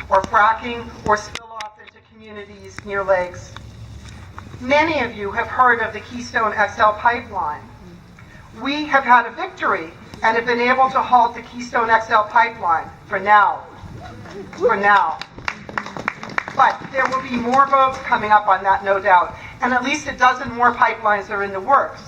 or fracking or spill off into communities near lakes. Many of you have heard of the Keystone XL pipeline. We have had a victory and have been able to halt the Keystone XL pipeline for now. But there will be more votes coming up on that, no doubt. And at least a dozen more pipelines are in the works.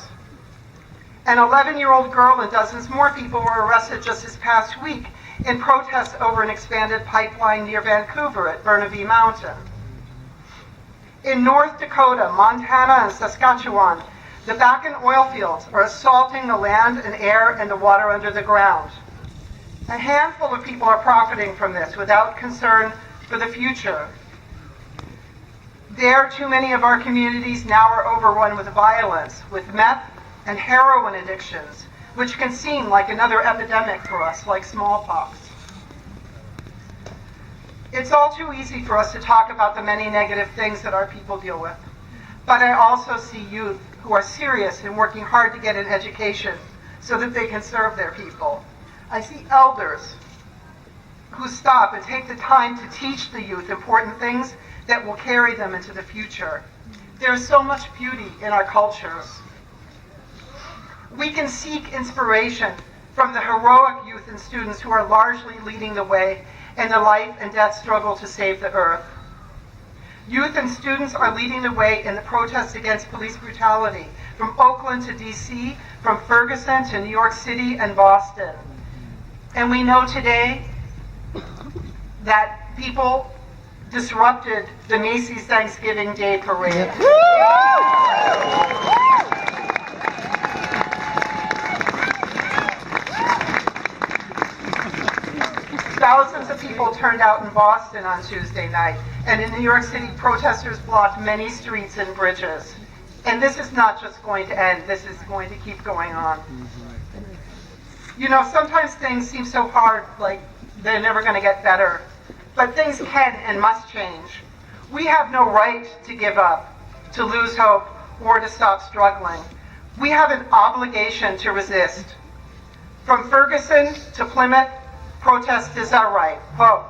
An 11-year-old girl and dozens more people were arrested just this past week in protests over an expanded pipeline near Vancouver at Burnaby Mountain. In North Dakota, Montana, and Saskatchewan, the Bakken oil fields are assaulting the land and air and the water under the ground. A handful of people are profiting from this without concern for the future. There, too many of our communities now are overrun with violence, with meth and heroin addictions, which can seem like another epidemic for us, like smallpox. It's all too easy for us to talk about the many negative things that our people deal with. But I also see youth who are serious and working hard to get an education so that they can serve their people. I see elders who stop and take the time to teach the youth important things that will carry them into the future. There's so much beauty in our cultures. We can seek inspiration from the heroic youth and students who are largely leading the way in the life and death struggle to save the earth. Youth and students are leading the way in the protests against police brutality, from Oakland to DC, from Ferguson to New York City and Boston. And we know today that people disrupted the Macy's Thanksgiving Day Parade. Thousands of people turned out in Boston on Tuesday night, and in New York City, protesters blocked many streets and bridges. And this is not just going to end, this is going to keep going on. You know, sometimes things seem so hard, like they're never going to get better. But things can and must change. We have no right to give up, to lose hope, or to stop struggling. We have an obligation to resist. From Ferguson to Plymouth, protest is our right. Hope.